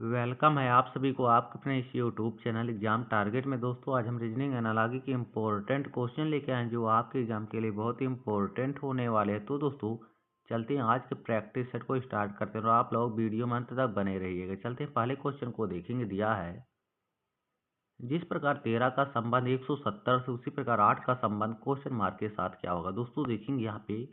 Welcome है आप सभी को आपके अपने इस यूट्यूब चैनल एग्जाम टारगेट में। दोस्तों आज हम रीजनिंग एनालॉजी के इम्पोर्टेंट क्वेश्चन लेके आए हैं जो आपके एग्जाम के लिए बहुत ही इम्पोर्टेंट होने वाले हैं। तो दोस्तों चलते हैं आज के प्रैक्टिस सेट को स्टार्ट करते हैं और आप लोग वीडियो में अंत तक बने रहिएगा। चलते हैं पहले क्वेश्चन को देखेंगे। दिया है जिस प्रकार 13 का संबंध 170 से उसी प्रकार 8 का संबंध क्वेश्चन मार्क के साथ क्या होगा। दोस्तों देखेंगे यहाँ पे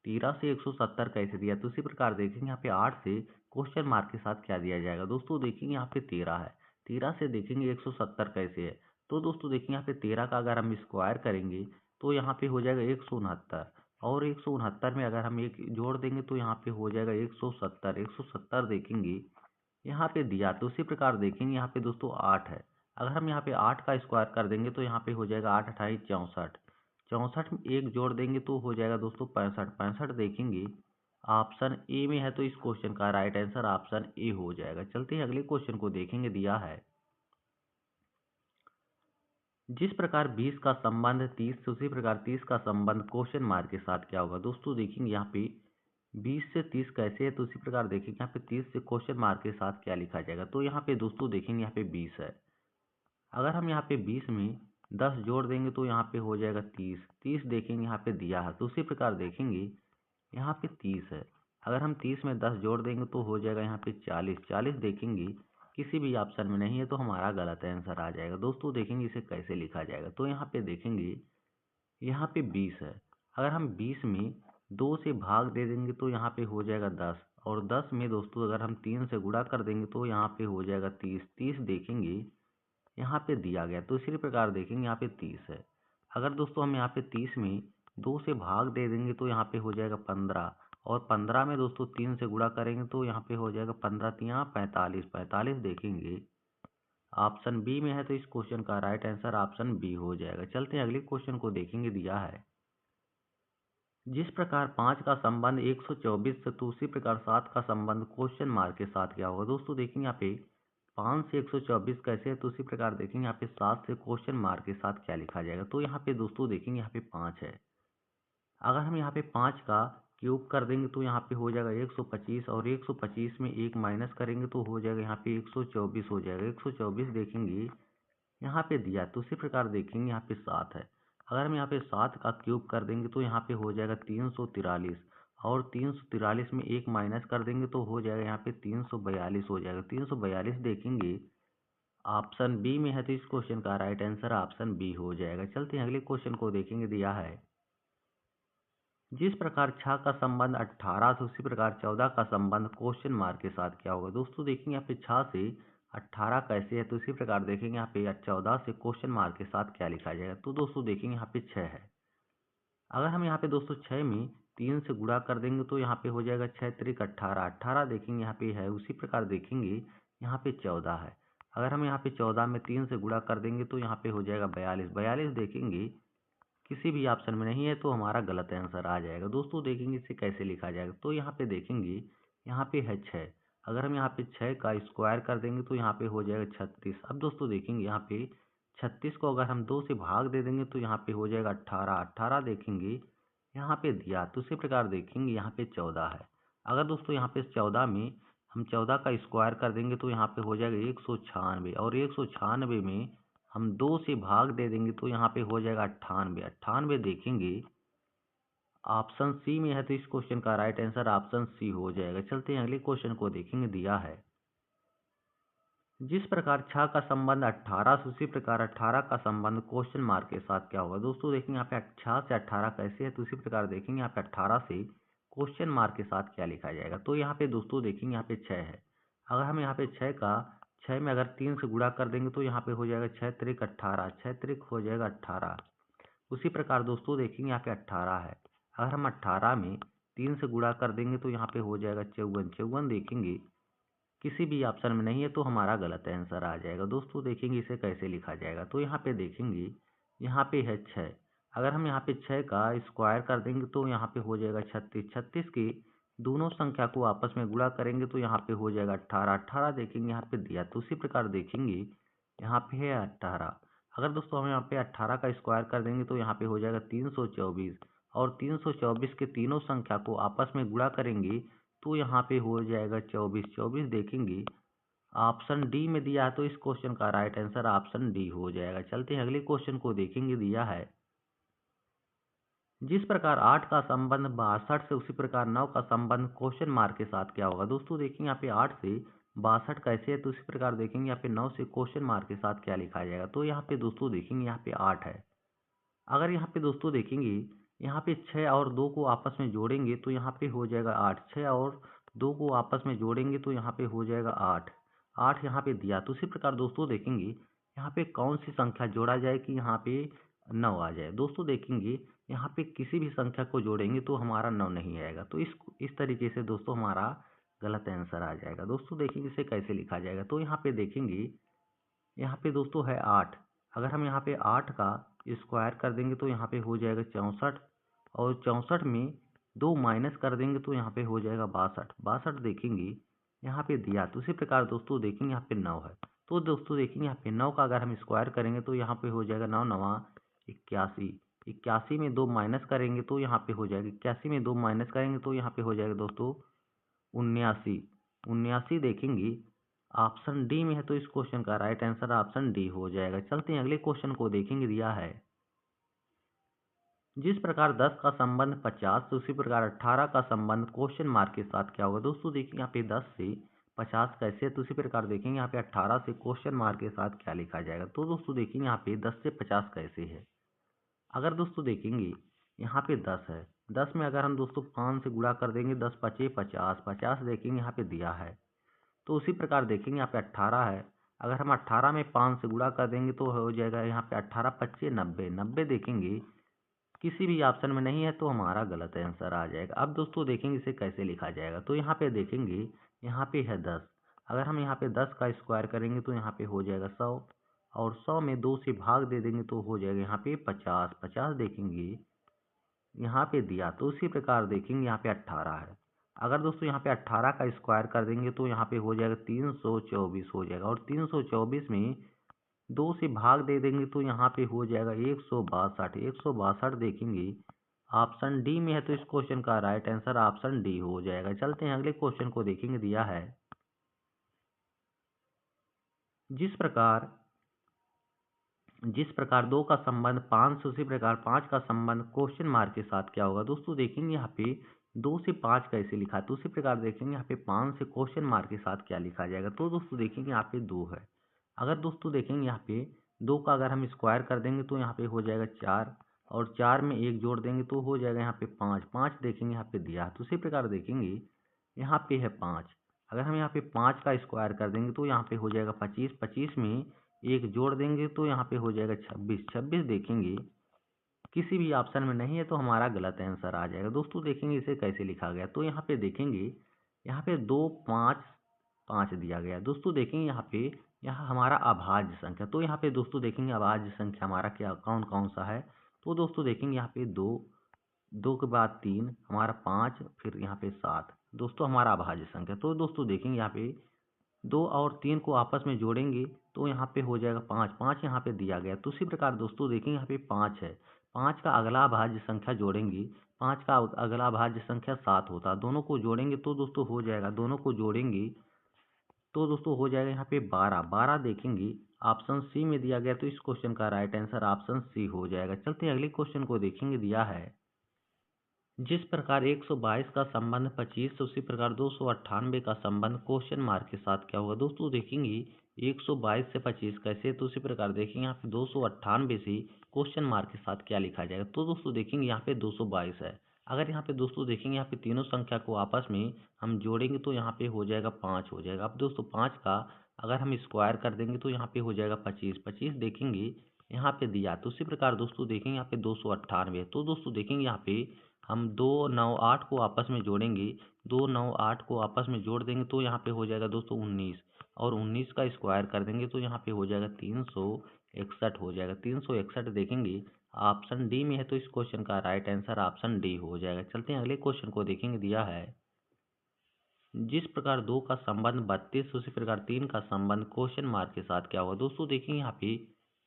13 से 170 कैसे दिया, तो उसी प्रकार देखेंगे यहाँ पे 8 से क्वेश्चन मार्क के साथ क्या दिया जाएगा। दोस्तों देखेंगे यहाँ पे 13 है, 13 से देखेंगे 170 कैसे है। तो दोस्तों देखेंगे यहाँ पे 13 का अगर हम स्क्वायर करेंगे तो यहाँ पे हो जाएगा 169, और 169 में अगर हम एक जोड़ देंगे तो यहाँ पे हो जाएगा 170। 170 देखेंगे यहाँ पे दिया, तो उसी प्रकार देखेंगे यहाँ पे दोस्तों 8 है। अगर हम यहाँ पे 8 का स्क्वायर कर देंगे तो यहाँ पे हो जाएगा 8 अट्ठाईस 64। 64 में एक जोड़ देंगे तो हो जाएगा दोस्तों 65। 65 देखेंगे ऑप्शन ए में है, तो इस क्वेश्चन का राइट आंसर ऑप्शन ए हो जाएगा। चलते हैं अगले क्वेश्चन को देखेंगे। दिया है जिस प्रकार 20 का संबंध 30 से उसी प्रकार 30 का संबंध क्वेश्चन मार्क के साथ क्या होगा। दोस्तों देखेंगे यहाँ पे 20 से 30 कैसे है, तो उसी प्रकार देखेंगे यहाँ पे 30 से क्वेश्चन मार्क के साथ क्या लिखा जाएगा। तो यहाँ पे दोस्तों देखेंगे यहाँ पे 20 है, अगर हम यहाँ पे 20 में 10 जोड़ देंगे तो यहाँ पे हो जाएगा 30। 30 देखेंगे यहाँ पे दिया है, तो उसी प्रकार देखेंगे यहाँ पे 30 है, अगर हम 30 में 10 जोड़ देंगे तो हो जाएगा यहाँ पे 40। 40 देखेंगे किसी भी ऑप्शन में नहीं है, तो हमारा गलत आंसर आ जाएगा। दोस्तों देखेंगे इसे कैसे लिखा जाएगा। तो यहाँ पे देखेंगे यहाँ पे 20 है, अगर हम 20 में 2 से भाग दे देंगे तो यहाँ पे हो जाएगा 10, और 10 में दोस्तों अगर हम 3 से गुणा कर देंगे तो यहाँ पे हो जाएगा 30। 30 देखेंगे यहाँ पे दिया गया, तो इसी प्रकार देखेंगे यहाँ पे 30 है, अगर दोस्तों हम यहाँ पे 30 में 2 से भाग दे देंगे तो यहाँ पे हो जाएगा 15, और 15 में दोस्तों 3 से गुणा करेंगे तो यहाँ पे हो जाएगा 15 तिया 45। 45 देखेंगे ऑप्शन बी में है, तो इस क्वेश्चन का राइट आंसर ऑप्शन बी हो जाएगा। चलते हैं अगले क्वेश्चन को देखेंगे। दिया है जिस प्रकार 5 का संबंध 124 से, तो उसी प्रकार 7 का संबंध क्वेश्चन मार्क के साथ क्या होगा। दोस्तों देखेंगे यहाँ पे 5 से 124 कैसे है, तो उसी प्रकार देखेंगे यहाँ पे 7 से क्वेश्चन मार्क के साथ क्या लिखा जाएगा। तो यहाँ पे दोस्तों देखेंगे यहाँ पे 5 है, अगर हम यहाँ पे 5 का क्यूब कर देंगे तो यहाँ पे हो जाएगा 125, और 125 में एक माइनस करेंगे तो हो जाएगा यहाँ पे 124 हो जाएगा। 124 देखेंगे यहाँ पे दिया, तो उसी प्रकार देखेंगे यहाँ पे 7 है, अगर हम यहाँ पे 7 का क्यूब कर देंगे तो यहाँ पे हो जाएगा 343, और 343 में एक माइनस कर देंगे तो हो जाएगा यहाँ पे 342 हो जाएगा। 342 देखेंगे ऑप्शन बी में है, तो इस क्वेश्चन का राइट आंसर ऑप्शन बी हो जाएगा। चलते हैं अगले क्वेश्चन को देखेंगे। दिया है जिस प्रकार 6 का संबंध 18 से उसी प्रकार 14 का संबंध क्वेश्चन मार्क के साथ क्या होगा। दोस्तों देखेंगे यहाँ पे 6 से 18 कैसे है, तो इसी प्रकार देखेंगे यहाँ पे 14 से क्वेश्चन मार्क के साथ क्या लिखा जाएगा। तो दोस्तों देखेंगे यहाँ पे 6 है, अगर हम यहाँ पे दोस्तों 6 में 3 से गुणा कर देंगे तो यहाँ पे हो जाएगा 6 त्रिक 18। 18 देखेंगे यहाँ पे है, उसी प्रकार देखेंगे यहाँ पे 14 है, अगर हम यहाँ पे 14 में 3 से गुणा कर देंगे तो यहाँ पे हो जाएगा 42। 42 देखेंगे किसी भी ऑप्शन में नहीं है, तो हमारा गलत आंसर आ जाएगा। दोस्तों देखेंगे इसे कैसे लिखा जाएगा। तो यहाँ पे देखेंगे यहाँ पे है 6, अगर हम यहाँ पे 6 का स्क्वायर कर देंगे तो यहाँ पे हो जाएगा 36। अब दोस्तों देखेंगे यहाँ पे 36 को अगर हम 2 से भाग दे देंगे तो यहाँ पे हो जाएगा 18। 18 देखेंगे यहाँ पे दिया, तो उसी प्रकार देखेंगे यहाँ पे 14 है, अगर दोस्तों यहाँ पे 14 में हम 14 का स्क्वायर कर देंगे तो यहाँ पे हो जाएगा 196, और 196 में हम 2 से भाग दे देंगे तो यहाँ पे हो जाएगा 98। 98 देखेंगे ऑप्शन सी में है, तो इस क्वेश्चन का राइट आंसर ऑप्शन सी हो जाएगा। चलते हैं अगले क्वेश्चन को देखेंगे। दिया है जिस प्रकार 6 का संबंध 18 से उसी प्रकार 18 का संबंध क्वेश्चन मार्क के साथ क्या होगा। दोस्तों देखेंगे यहाँ पे 6 से 18 कैसे है, तो उसी प्रकार देखेंगे यहाँ पे 18 से क्वेश्चन मार्क के साथ क्या लिखा जाएगा। तो यहाँ पे दोस्तों देखेंगे यहाँ पे 6 है, अगर हम यहाँ पे 6 में अगर 3 से गुणा कर देंगे तो यहाँ पे हो जाएगा 6 त्रिक 18। 6 त्रिक हो जाएगा 18, उसी प्रकार दोस्तों देखेंगे यहाँ पे 18 है, अगर हम 18 में 3 से गुणा कर देंगे तो यहाँ पे हो जाएगा 54। 54 देखेंगे किसी भी ऑप्शन में नहीं है, तो हमारा गलत आंसर आ जाएगा। दोस्तों देखेंगे इसे कैसे लिखा जाएगा। तो यहाँ पे देखेंगे यहाँ पे है 6, अगर हम यहाँ पे 6 का स्क्वायर कर देंगे तो यहाँ पे हो जाएगा 36। 36 की दोनों संख्या को आपस में गुणा करेंगे तो यहाँ पे हो जाएगा 18। 18 देखेंगे यहाँ पे दिया, तो उसी प्रकार देखेंगे यहाँ पे है 18, अगर दोस्तों हम यहाँ पे 18 का स्क्वायर कर देंगे तो यहाँ पे हो जाएगा 324, और 324 के तीनों संख्या को आपस में गुणा करेंगे तो यहाँ पे हो जाएगा 24। 24 देखेंगे ऑप्शन डी में दिया है, तो इस क्वेश्चन का राइट आंसर ऑप्शन डी हो जाएगा। चलते हैं अगले क्वेश्चन को देखेंगे। दिया है जिस प्रकार 8 का संबंध 62 से उसी प्रकार 9 का संबंध क्वेश्चन मार्क के साथ क्या होगा। दोस्तों देखेंगे यहाँ पे 8 से 62 कैसे है, तो उसी प्रकार देखेंगे यहाँ पे 9 से क्वेश्चन मार्क के साथ क्या लिखा जाएगा। तो यहाँ पे दोस्तों देखेंगे यहाँ पे 8 है। अगर यहाँ पे दोस्तों देखेंगे यहाँ पे 6 और 2 को आपस में जोड़ेंगे तो यहाँ पे हो जाएगा 8। 6 और 2 को आपस में जोड़ेंगे तो यहाँ पे हो जाएगा 8। 8 यहाँ पे दिया। तो उसी प्रकार दोस्तों देखेंगे यहाँ पे कौन सी संख्या जोड़ा जाए कि यहाँ पे 9 आ जाए। दोस्तों देखेंगे यहाँ पे किसी भी संख्या को जोड़ेंगे तो हमारा 9 नहीं आएगा। तो इस तरीके से दोस्तों हमारा गलत आंसर आ जाएगा। दोस्तों देखेंगे इसे कैसे लिखा जाएगा। तो यहाँ पे देखेंगे यहाँ पे दोस्तों है 8। अगर हम यहाँ पे 8 का स्क्वायर कर देंगे तो यहाँ पे हो जाएगा 64, और 64 में 2 माइनस कर देंगे तो यहाँ पे हो जाएगा 62। 62 देखेंगे यहाँ पे दिया। तो उसी प्रकार दोस्तों देखेंगे यहाँ पे 9 है। तो दोस्तों देखेंगे यहाँ पे 9 का अगर हम स्क्वायर करेंगे तो यहाँ पे हो जाएगा 9 9 81। 81 में 2 माइनस करेंगे तो यहाँ पे हो जाएगा 81 में 2 माइनस करेंगे तो यहाँ पे हो जाएगा दोस्तों 79। 79 देखेंगे ऑप्शन डी में है, तो इस क्वेश्चन का राइट आंसर ऑप्शन डी हो जाएगा। चलते हैं अगले क्वेश्चन को देखेंगे। दिया है जिस प्रकार 10 का संबंध 50 से उसी प्रकार 18 का संबंध क्वेश्चन मार्क के साथ क्या होगा। दोस्तों देखिए यहाँ पे 10 से 50 कैसे है, तो उसी प्रकार देखेंगे यहाँ पे 18 से क्वेश्चन मार्क के साथ क्या लिखा जाएगा। तो दोस्तों देखेंगे यहाँ पे 10 से 50 कैसे है। अगर दोस्तों देखेंगे यहाँ पे 10 है। 10 में अगर हम दोस्तों 5 से गुणा कर देंगे, 10 पचे 50। 50 देखेंगे यहाँ पे दिया है। तो उसी प्रकार देखेंगे यहाँ पे 18 है। अगर हम 18 में 5 से गुणा कर देंगे तो हो जाएगा यहाँ पे 18 पच्चे 90। 90 देखेंगे किसी भी ऑप्शन में नहीं है तो हमारा गलत आंसर आ जाएगा। अब दोस्तों देखेंगे इसे कैसे लिखा जाएगा। तो यहाँ पे देखेंगे यहाँ पे है 10। अगर हम यहाँ पे 10 का स्क्वायर करेंगे तो यहाँ पे हो जाएगा 100, और 100 में 2 से भाग दे देंगे तो हो जाएगा यहाँ पे 50। 50 देखेंगे यहाँ पे दिया। तो उसी प्रकार देखेंगे यहाँ पे 18 है। अगर दोस्तों यहाँ पे 18 का स्क्वायर कर देंगे तो यहाँ पे हो जाएगा 324 हो जाएगा, और 324 में 2 से भाग दे देंगे तो यहाँ पे हो जाएगा 162। 162 देखेंगे ऑप्शन डी में है, तो इस क्वेश्चन का राइट आंसर ऑप्शन डी हो जाएगा। चलते हैं अगले क्वेश्चन को देखेंगे। दिया है जिस प्रकार 2 का संबंध 5 से उसी प्रकार 5 का संबंध क्वेश्चन मार्क के साथ क्या होगा। दोस्तों देखेंगे यहाँ पे 2 से 5 कैसे लिखा है, तो उसी प्रकार देखेंगे यहाँ पे 5 से क्वेश्चन मार्क के साथ क्या लिखा जाएगा। तो दोस्तों देखेंगे यहाँ पे 2 है। अगर दोस्तों देखेंगे यहाँ पे 2 का अगर हम स्क्वायर कर देंगे तो यहाँ पे हो जाएगा 4, और 4 में 1 जोड़ देंगे तो हो जाएगा यहाँ पे 5। 5 देखेंगे यहाँ पे दिया। तो उसी प्रकार देखेंगे यहाँ पे है 5। अगर हम यहाँ पे 5 का स्क्वायर कर देंगे तो यहाँ पे हो जाएगा 25। 25 में 1 जोड़ देंगे तो यहाँ पे हो जाएगा 26। 26 देखेंगे किसी भी ऑप्शन में नहीं है तो हमारा गलत आंसर आ जाएगा। दोस्तों देखेंगे इसे कैसे लिखा गया। तो यहाँ पे देखेंगे यहाँ पे 2 5 5 दिया गया। दोस्तों देखेंगे यहाँ हमारा अभाज्य संख्या। तो यहाँ पे दोस्तों देखेंगे अभाज्य संख्या हमारा क्या कौन कौन सा है। तो दोस्तों देखेंगे यहाँ पे 2, 2 के बाद 3 हमारा 5, फिर यहाँ पे 7 दोस्तों हमारा अभाज्य संख्या। तो दोस्तों देखेंगे यहाँ पे 2 और 3 को आपस में जोड़ेंगे तो यहाँ पे हो जाएगा 5। 5 यहाँ पे दिया गया। तो उसी प्रकार दोस्तों देखेंगे यहाँ पे 5 है। 5 का अगला अभाज्य संख्या जोड़ेंगे, 5 का अगला अभाज्य संख्या 7 होता है। दोनों को जोड़ेंगे तो दोस्तों हो जाएगा, दोनों को जोड़ेंगे तो दोस्तों हो जाएगा यहाँ पे 12। 12 देखेंगे ऑप्शन सी में दिया गया। तो इस क्वेश्चन का राइट आंसर ऑप्शन सी हो जाएगा। चलते हैं अगले क्वेश्चन को देखेंगे। दिया है जिस प्रकार 122 का संबंध 25 से उसी प्रकार 298 का संबंध क्वेश्चन मार्क के साथ क्या होगा। दोस्तों देखेंगे 122 से 25 कैसे, तो उसी प्रकार देखेंगे यहाँ पे 298 से क्वेश्चन मार्क के साथ क्या लिखा जाएगा। तो दोस्तों देखेंगे यहाँ पे 222 है। अगर यहाँ पे दोस्तों देखेंगे यहाँ पे तीनों संख्या को आपस में हम जोड़ेंगे तो यहाँ पे हो जाएगा 5 हो जाएगा। अब दोस्तों 5 का अगर हम स्क्वायर कर देंगे तो यहाँ पे हो जाएगा 25। 25 देखेंगे यहाँ पे दिया। तो उसी प्रकार दोस्तों देखेंगे यहाँ पे 298। तो दोस्तों देखेंगे यहाँ पे हम 298 को आपस में जोड़ेंगे, 298 को आपस में जोड़ देंगे तो यहाँ पे हो जाएगा दोस्तों 19, और 19 का स्क्वायर कर देंगे तो यहाँ पे हो जाएगा 361 हो जाएगा। 361 देखेंगे ऑप्शन डी में है, तो इस क्वेश्चन का राइट आंसर ऑप्शन डी हो जाएगा। चलते हैं अगले क्वेश्चन को देखेंगे। दिया है जिस प्रकार 2 का संबंध 32 उसी प्रकार 3 का संबंध क्वेश्चन मार्क के साथ क्या होगा। दोस्तों देखेंगे यहाँ पे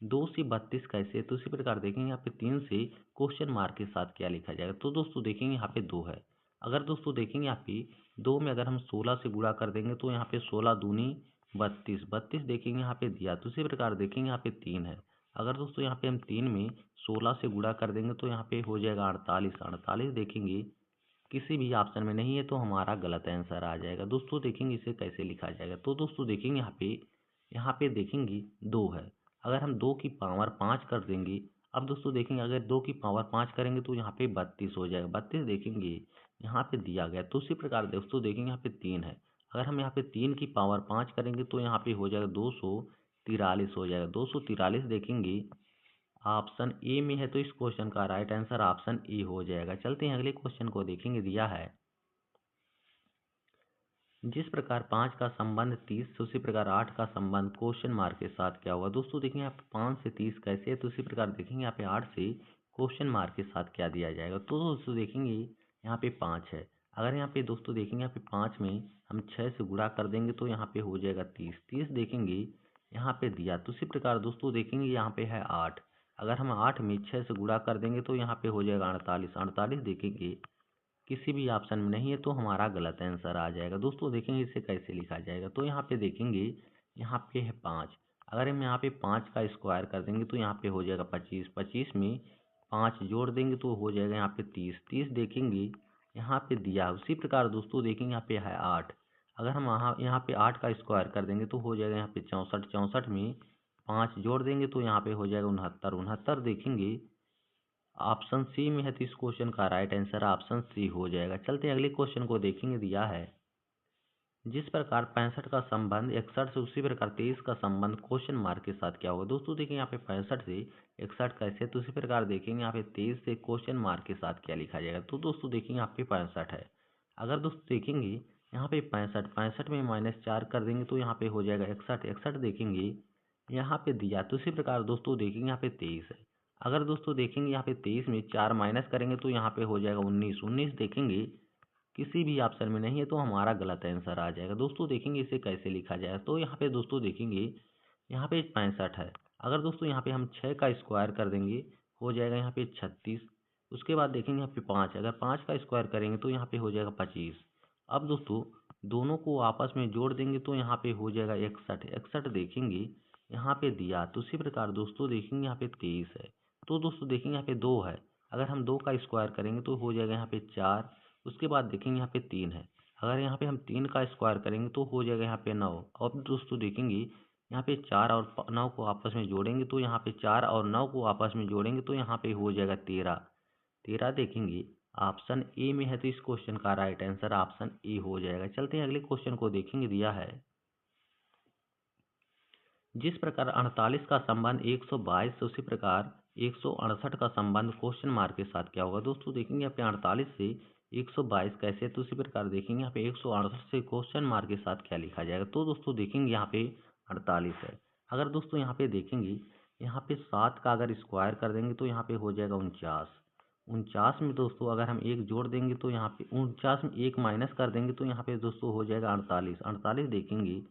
2 से 32 कैसे, तो उसी प्रकार देखेंगे यहाँ पे 3 से क्वेश्चन मार्क के साथ क्या लिखा जाएगा। तो दोस्तों देखेंगे यहाँ पे 2 है। अगर दोस्तों देखेंगे यहाँ पे 2 में अगर हम 16 से गुणा कर देंगे तो यहाँ पे 16 दूनी 32, 32 देखेंगे यहाँ पे दिया, तो उसी प्रकार देखेंगे यहाँ पे 3 है। अगर दोस्तों यहाँ पे हम 3 में 16 से गुणा कर देंगे तो यहाँ पे हो जाएगा 48, 48 देखेंगे किसी भी ऑप्शन में नहीं है तो हमारा गलत आंसर आ जाएगा। दोस्तों देखेंगे इसे कैसे लिखा जाएगा, तो दोस्तों देखेंगे यहाँ पे देखेंगे 2 है। अगर हम 2 की पावर 5 कर देंगे, अब दोस्तों देखेंगे अगर 2 की पावर 5 करेंगे तो यहाँ पे 32 हो जाएगा। 32 देखेंगे यहाँ पे दिया गया, तो उसी प्रकार दोस्तों देखेंगे यहाँ पे 3 है। अगर हम यहाँ पे 3 की पावर 5 करेंगे तो यहाँ पे हो जाएगा 243 हो जाएगा। 243 देखेंगे ऑप्शन ए में है, तो इस क्वेश्चन का राइट आंसर ऑप्शन ए हो जाएगा। चलते हैं अगले क्वेश्चन को देखेंगे। दिया है जिस प्रकार 5 का संबंध 30 से उसी प्रकार 8 का संबंध क्वेश्चन मार्क के साथ क्या होगा। दोस्तों देखेंगे यहाँ पे 5 से 30 कैसे है, तो उसी प्रकार देखेंगे यहाँ पे 8 से क्वेश्चन मार्क के साथ क्या दिया जाएगा। तो दोस्तों देखेंगे यहाँ पे 5 है। अगर यहाँ पे दोस्तों देखेंगे यहाँ पे 5 में हम 6 से गुणा कर देंगे तो यहाँ पे हो जाएगा 30, 30 देखेंगे यहाँ पे दिया, तो उसी प्रकार दोस्तों देखेंगे यहाँ पे है 8। अगर हम 8 में 6 से गुणा कर देंगे तो यहाँ पे हो जाएगा 48, 48 देखेंगे किसी भी ऑप्शन में नहीं है तो हमारा गलत आंसर आ जाएगा। दोस्तों देखेंगे इसे कैसे लिखा जाएगा, तो यहाँ पे देखेंगे यहाँ पे है 5। अगर हम यहाँ पे 5 का स्क्वायर कर देंगे तो यहाँ पे हो जाएगा 25, 25 में 5 जोड़ देंगे तो हो जाएगा यहाँ पे 30, 30 देखेंगे यहाँ पे दिया। उसी प्रकार दोस्तों देखेंगे यहाँ पे है 8। अगर हम यहाँ पे 8 का स्क्वायर कर देंगे तो हो जाएगा यहाँ पे 64, 64 में 5 जोड़ देंगे तो यहाँ पे हो जाएगा 69, 69 देखेंगे ऑप्शन सी में है, तो इस क्वेश्चन का राइट आंसर ऑप्शन सी हो जाएगा। चलते हैं अगले क्वेश्चन को देखेंगे। दिया है जिस प्रकार 65 का संबंध 61 से उसी प्रकार 23 का संबंध क्वेश्चन मार्क के साथ क्या होगा। दोस्तों देखिए यहाँ पे 65 से 61 कैसे, तो उसी प्रकार देखेंगे यहाँ पे 23 से क्वेश्चन मार्क के साथ क्या लिखा जाएगा। तो दोस्तों देखेंगे यहाँ पे 65 है। अगर दोस्तों देखेंगे यहाँ पे 65, 65 में -4 कर देंगे तो यहाँ पे हो जाएगा 61, 61 देखेंगे यहाँ पे दिया, तो उसी प्रकार दोस्तों देखेंगे यहाँ पे 23 है। अगर दोस्तों देखेंगे यहाँ पे 23 में 4 माइनस करेंगे तो यहाँ पे हो जाएगा 19, 19 देखेंगे किसी भी ऑप्शन में नहीं है तो हमारा गलत आंसर आ जाएगा। दोस्तों देखेंगे इसे कैसे लिखा जाए, तो यहाँ पे दोस्तों देखेंगे यहाँ पे 65 है। अगर दोस्तों यहाँ पे हम 6 का स्क्वायर कर देंगे हो जाएगा यहाँ पे 36। उसके बाद देखेंगे यहाँ पे 5, अगर 5 का स्क्वायर करेंगे तो यहाँ पे हो जाएगा 25। अब दोस्तों दोनों को आपस में जोड़ देंगे तो यहाँ पे हो जाएगा 61, 61 देखेंगे यहाँ पे दिया, तो उसी प्रकार दोस्तों देखेंगे यहाँ पे 23 है। तो दोस्तों देखेंगे यहाँ पे 2 है। अगर हम 2 का स्क्वायर करेंगे तो हो जाएगा यहाँ पे 4। उसके बाद देखेंगे यहाँ पे 3 है। अगर यहाँ पे हम 3 का स्क्वायर करेंगे तो हो जाएगा यहाँ पे 9। अब दोस्तों देखेंगे यहाँ पे 4 और 9 को आपस में जोड़ेंगे तो यहाँ पे 4 और 9 को आपस में जोड़ेंगे तो यहाँ पे हो जाएगा 13, 13 देखेंगे ऑप्शन ए में है, तो इस क्वेश्चन का राइट आंसर ऑप्शन ए हो जाएगा। चलते हैं अगले क्वेश्चन को देखेंगे। दिया है जिस प्रकार 48 का संबंध 122 से उसी प्रकार 168 का संबंध क्वेश्चन मार्क के साथ क्या होगा। दोस्तों देखेंगे यहाँ पे 48 से 122 कैसे, तो उसी प्रकार देखेंगे यहाँ पे 168 से क्वेश्चन मार्क के साथ क्या लिखा जाएगा। तो दोस्तों देखेंगे यहाँ पे 48 है। अगर दोस्तों यहाँ पे देखेंगे यहाँ पे 7 का अगर स्क्वायर कर देंगे तो यहाँ पे हो जाएगा 49, 49 में दोस्तों अगर हम 1 जोड़ देंगे तो यहाँ पे 49 में 1 माइनस कर देंगे तो यहाँ पे दोस्तों हो जाएगा 48, 48 देखेंगे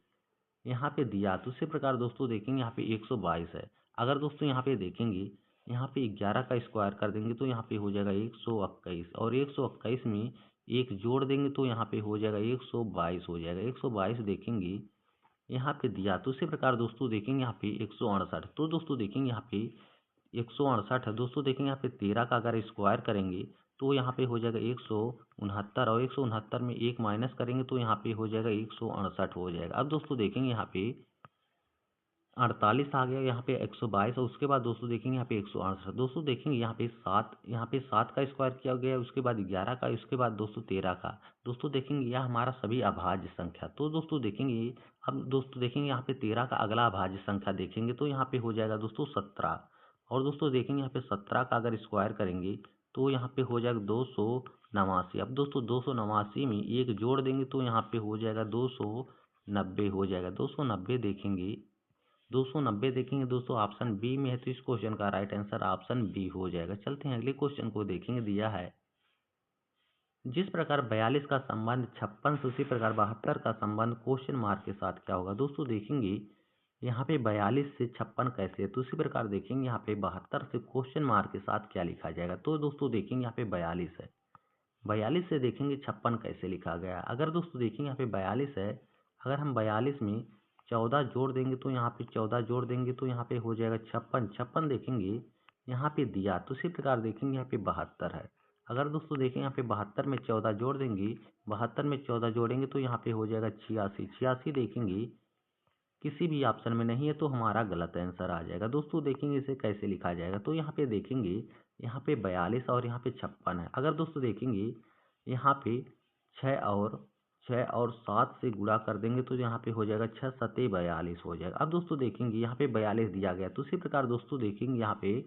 यहाँ पे दिया, तो उसी प्रकार दोस्तों देखेंगे यहाँ पे 122 है। अगर दोस्तों यहाँ पे देखेंगे यहाँ पे 11 का स्क्वायर कर देंगे तो यहाँ पे हो जाएगा 121, और 121 में 1 जोड़ देंगे तो यहाँ पे हो जाएगा 122 हो जाएगा। 122 देखेंगे यहाँ पे दिया, तो उसी प्रकार दोस्तों देखेंगे यहाँ पे 168। तो दोस्तों देखेंगे यहाँ पे 168 है। दोस्तों देखेंगे यहाँ पे 13 का अगर स्क्वायर करेंगे तो यहाँ पे हो जाएगा 169, और 169 में 1 माइनस करेंगे तो यहाँ पे हो जाएगा 168 हो जाएगा। अब दोस्तों देखेंगे यहाँ पे 48 आ गया, यहाँ पे 122, और उसके बाद दोस्तों देखेंगे यहाँ पे 168। दोस्तों देखेंगे यहाँ पे 7 का स्क्वायर किया गया, उसके बाद 11 का, उसके बाद दोस्तों 13 का। दोस्तों देखेंगे यह हमारा सभी अभाज्य संख्या। तो दोस्तों देखेंगे अब दोस्तों देखेंगे यहाँ पे 13 का अगला अभाज्य संख्या देखेंगे तो यहाँ पे हो जाएगा दोस्तों 17। और दोस्तों देखेंगे यहाँ पे 17 का अगर स्क्वायर करेंगे तो यहाँ पे हो जाएगा 289। अब दोस्तों 289 में 1 जोड़ देंगे तो यहाँ पे हो जाएगा 290 हो जाएगा। 290 देखेंगे 290 देखेंगे दोस्तों ऑप्शन बी में है, तो इस क्वेश्चन का राइट आंसर ऑप्शन बी हो जाएगा। चलते हैं अगले क्वेश्चन को देखेंगे। दिया है जिस प्रकार 42 का संबंध 56 से उसी प्रकार 72 का संबंध क्वेश्चन मार्क के साथ क्या होगा। दोस्तों देखेंगे यहाँ पे 42 से 56 कैसे है, तो उसी प्रकार देखेंगे यहाँ पे 72 से क्वेश्चन मार्क के साथ क्या लिखा जाएगा। तो दोस्तों देखेंगे यहाँ पे 42 है, 42 से देखेंगे 56 कैसे लिखा गया। अगर दोस्तों देखेंगे यहाँ पे 42 है, अगर हम 42 में 14 जोड़ देंगे तो यहाँ पे 14 जोड़ देंगे तो यहाँ पे हो जाएगा 56। 56 देखेंगे यहाँ पे दिया, तो उसी प्रकार देखेंगे यहाँ पे 72 है। अगर दोस्तों देखें यहाँ पे 72 में 14 जोड़ देंगे, 72 में 14 जोड़ेंगे तो यहाँ पे हो जाएगा 86। 86 देखेंगे किसी भी ऑप्शन में नहीं है तो हमारा गलत आंसर आ जाएगा। दोस्तों देखेंगे इसे कैसे लिखा जाएगा, तो यहाँ पे देखेंगे यहाँ पे 42 और यहाँ पे 56 है। अगर दोस्तों देखेंगे यहाँ पे 6 और 7 से गुणा कर देंगे तो यहाँ पे हो जाएगा 6 सत्ते 42 हो जाएगा। अब दोस्तों देखेंगे यहाँ पे 42 दिया गया, तो उसी प्रकार दोस्तों देखेंगे यहाँ पे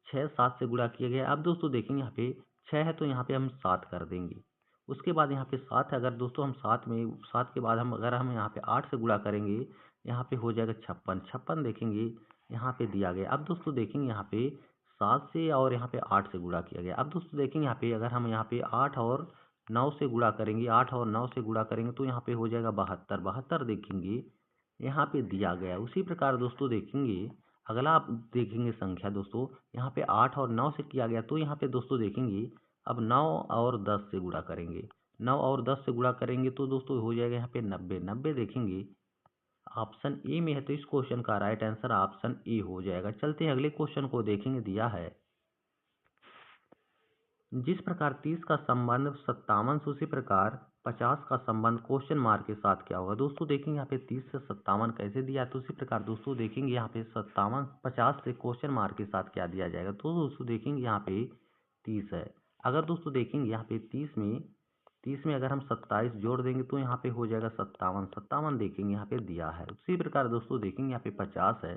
6 7 से गुणा किया गया। अब दोस्तों देखेंगे यहाँ पे 6 है तो यहाँ पे हम 7 कर देंगे। उसके बाद यहाँ पे 7 है, अगर दोस्तों हम 7 के बाद हम यहाँ पे 8 से गुणा करेंगे, यहाँ पे हो जाएगा 56। 56 देखेंगे यहाँ पे दिया गया। अब दोस्तों देखेंगे यहाँ पे 7 से और यहाँ पे 8 से गुणा किया गया। अब दोस्तों देखेंगे यहाँ पे अगर हम यहाँ पे 8 और 9 से गुणा करेंगे, 8 और 9 से गुणा करेंगे तो यहाँ पे हो जाएगा 72। 72 देखेंगे यहाँ पे दिया गया। उसी प्रकार दोस्तों देखेंगे अगला आप देखेंगे संख्या दोस्तों यहाँ पे 8 और 9 से किया गया, तो यहाँ पे दोस्तों देखेंगे अब 9 और 10 से गुणा करेंगे। 9 और 10 से गुणा करेंगे तो दोस्तों हो जाएगा यहाँ पे 90। 90 देखेंगे ऑप्शन ए में है तो इस क्वेश्चन का राइट आंसर ऑप्शन ए हो जाएगा। चलते हैं अगले क्वेश्चन को देखेंगे। दिया है जिस प्रकार 30 का संबंध 57 से उसी प्रकार 50 का संबंध क्वेश्चन मार्क के साथ क्या होगा। दोस्तों देखेंगे यहाँ पे 30 से 57 कैसे दिया, तो उसी प्रकार दोस्तों देखेंगे यहाँ पे 57 50 से क्वेश्चन मार्क के साथ क्या दिया जाएगा। तो दोस्तों देखेंगे यहाँ पे 30 है। अगर दोस्तों देखेंगे यहाँ पे 30 में अगर हम 27 जोड़ देंगे तो यहाँ पे हो जाएगा 57। 57 देखेंगे यहाँ पे दिया है। उसी प्रकार दोस्तों देखेंगे यहाँ पे 50 है।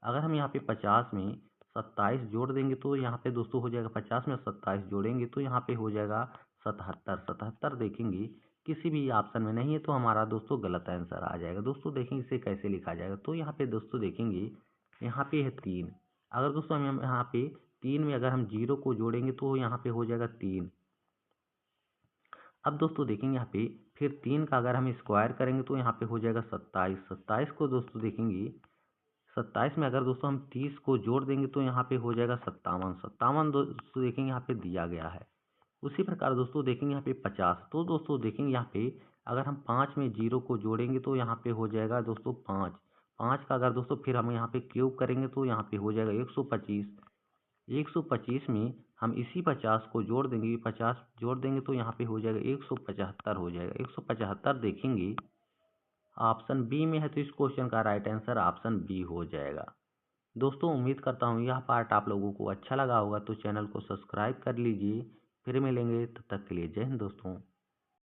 अगर हम यहाँ पे 50 में 27 जोड़ देंगे तो यहाँ पे दोस्तों हो जाएगा 50 में 27 जोड़ेंगे तो यहाँ पे हो जाएगा 77। 77 देखेंगे किसी भी ऑप्शन में नहीं है तो हमारा दोस्तों गलत आंसर आ जाएगा। दोस्तों देखेंगे इसे कैसे लिखा जाएगा, तो यहाँ पे दोस्तों देखेंगे यहाँ पे है 3। अगर दोस्तों हम यहाँ पे 3 में अगर हम 0 को जोड़ेंगे तो यहाँ पे हो जाएगा 3। अब दोस्तों देखेंगे यहाँ पे फिर 3 का अगर हम स्क्वायर करेंगे तो यहाँ पे हो जाएगा 27। 27 को दोस्तों देखेंगे 27 में अगर दोस्तों हम 30 को जोड़ देंगे तो यहाँ पे हो जाएगा 57। 57 दोस्तों देखेंगे यहाँ पे दिया गया है। उसी प्रकार दोस्तों देखेंगे यहाँ पे 50, तो दोस्तों देखेंगे यहाँ पे अगर हम 5 में 0 को जोड़ेंगे तो यहाँ पे हो जाएगा दोस्तों 5। 5 का अगर दोस्तों फिर हम यहाँ पे क्यूब करेंगे तो यहाँ पे हो जाएगा 125। 125 में हम इसी 50 को जोड़ देंगे, 50 जोड़ देंगे तो यहाँ पे हो जाएगा 175 हो जाएगा। 175 देखेंगे ऑप्शन बी में है तो इस क्वेश्चन का राइट आंसर ऑप्शन बी हो जाएगा। दोस्तों उम्मीद करता हूँ यह पार्ट आप लोगों को अच्छा लगा होगा, तो चैनल को सब्सक्राइब कर लीजिए। फिर मिलेंगे, तब तक के लिए जय हिंद दोस्तों।